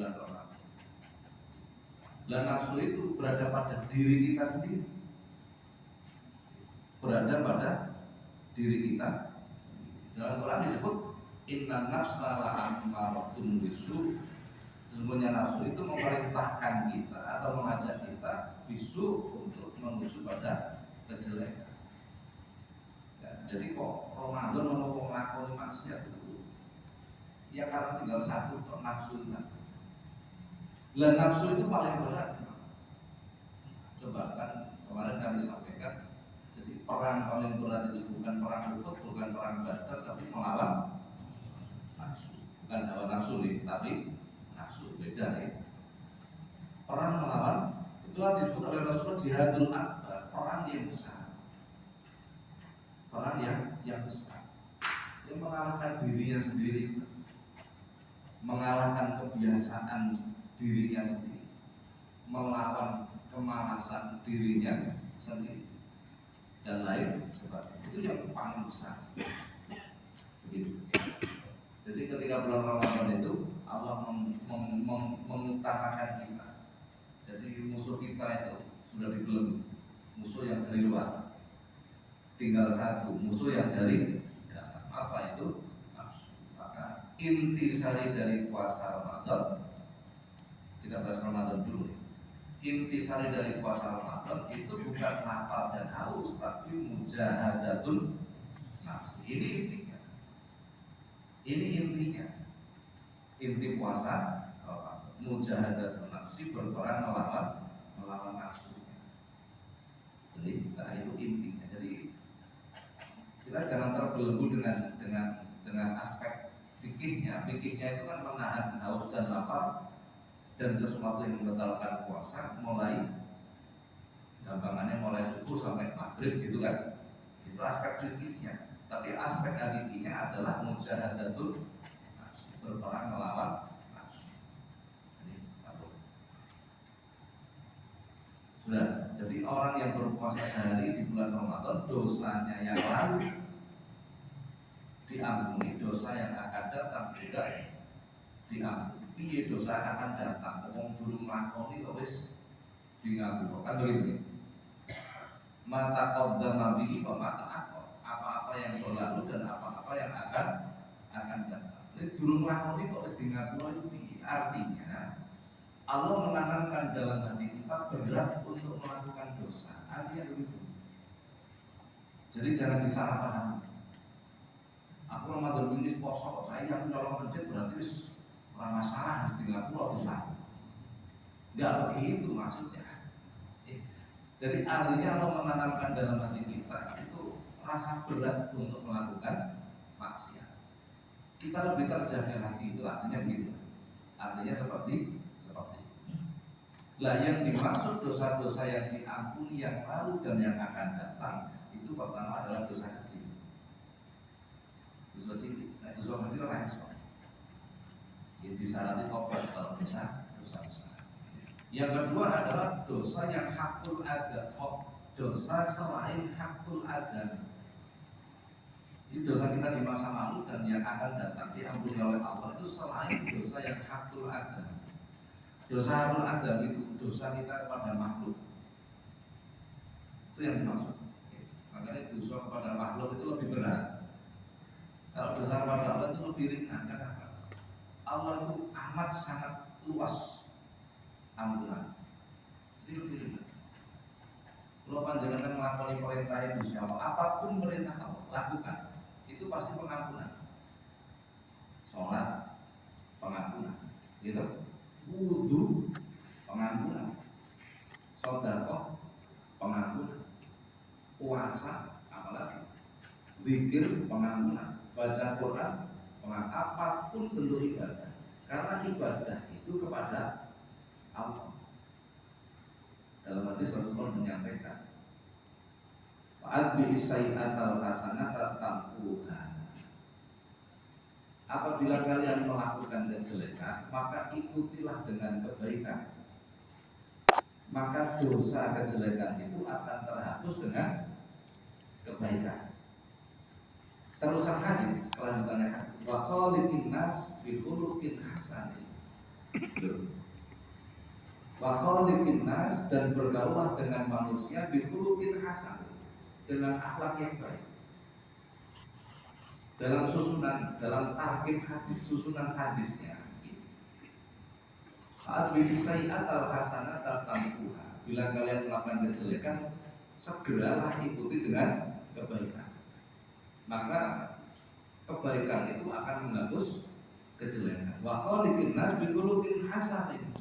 bulan Ramadan. Dan nafsu itu berada pada diri kita sendiri, berada pada diri kita. Dalam Quran disebut inna nafsa la'ammaratun bisu. Sesungguhnya nafsu itu memerintahkan kita atau mengajak kita bisu untuk menuju pada kejelekan. Ya, jadi kok Ramadan mau melakukan maksiat itu ya karena tinggal satu nafsu itu. Dan nafsu itu paling berat. Coba kan kemarin kami sampaikan, jadi perang paling berat itu bukan perang Uhud, bukan perang Badar, tapi melawan nafsu. Bukan hawa nafsu nih, tapi nafsu, beda ya. Perang melawan itu disebut oleh Rasulullah jihadul akbar, perang yang besar. Perang yang besar, yang mengalahkan dirinya sendiri, mengalahkan kebiasaan dirinya sendiri, melawan kemalasan dirinya sendiri dan lain sebagainya. Itu yang paling besar. Begitu. Jadi ketika bulan Ramadan itu Allah mengutamakan kita. Jadi musuh kita itu sudah dibelenggu, musuh yang dari luar. Tinggal satu, musuh yang dari dalam. Apa itu? Nafsu. Maka intisari dari puasa Ramadan, kita bahas Ramadan dulu. Intisari dari puasa Ramadan itu bukan lapar dan haus, tapi mujahadatun nafsi. Ini intinya. Ini intinya. Inti puasa Ramadan, mujahadatun nafsi, berperang melawan nafsunya. Jadi itu intinya. Jadi kita jangan terbelenggu dengan aspek fikihnya. Fikihnya itu kan menahan haus dan lapar dan sesuatu yang membatalkan puasa, mulai gampangannya mulai subuh sampai maghrib gitu kan. Itu aspek fikihnya. Tapi aspek hakikinya adalah mujahadatul nafsi, berperang melawan nafsu. Jadi satu. Sudah. Jadi orang yang berpuasa sehari di bulan Ramadan, dosanya yang lalu diampuni, dosa yang akan datang juga diampuni. Iya dosa akan datang. Wong durung nglakoni kok wis dingapura. Kan begitu. Mata qaddama bihi wa mata akhir. Apa-apa yang berlalu dan apa-apa yang akan datang. Jadi durung nglakoni kok wis dingapura itu artinya Allah menanamkan dalam hati kita berat untuk melakukan dosa. Artinya begitu. Jadi jangan disalahpahami. Aku Ramadan ini poso, saya yang nyolong masjid berarti orang masalah di Singapura bisa. Enggak begitu maksudnya. Jadi artinya Allah menanamkan dalam hati kita itu rasa berat untuk melakukan maksiat. Kita lebih terjaga lagi, itu artinya begitu. Artinya seperti lah yang dimaksud dosa-dosa yang diampuni yang lalu dan yang akan datang itu pertama adalah dosa kecil. Dosa kecil, dosa kecil lain soal. Yang disyaratkan tobat kalau bisa dosa besar. Yang kedua adalah dosa yang hakul ada, dosa selain hakul ada. Ini dosa kita di masa lalu dan yang akan datang diampuni oleh Allah itu selain dosa yang hakul ada. Dosa hakul ada itu dosa kita kepada makhluk. Itu yang dimaksud. Makanya dosa kepada makhluk itu lebih berat. Kalau dosa kepada Allah itu lebih ringan. Kenapa? Allah itu amat sangat luas ampunan. Jadi lebih ringan. Kalau panjenengan melakukan perintah itu siapa, apapun perintah Allah lakukan, itu pasti pengampunan. Sholat, pengampunan, gitu. Wudu, pengampunan. Sedekah, pengampunan. Puasa, apalagi zikir, pengampunan. Baca Quran, apapun bentuk ibadah. Karena ibadah itu kepada Allah. Dalam hadis Rasulullah menyampaikan, "Fa'adbi sayyi'atal hasanata tamhuha." Apabila kalian melakukan kejelekan, maka ikutilah dengan kebaikan. Maka dosa kejelekan itu akan terhapus dengan kebaikan. Terusan hadis, kelanjutannya hadis. Wa khaliqin nas bi khuluqin hasanin. Wa khaliqin nas, dan bergaulah dengan manusia bikhuluqin hasan, dengan akhlak yang baik. Dalam tarkib hadis, susunan hadisnya, saat sayi'at al hasanat tamkuha, bila kalian melakukan kejelekan, segeralah ikuti dengan kebaikan. Maka kebaikan itu akan menghapus kejelekan. Wa khaliqin nas bikhuluqin hasan.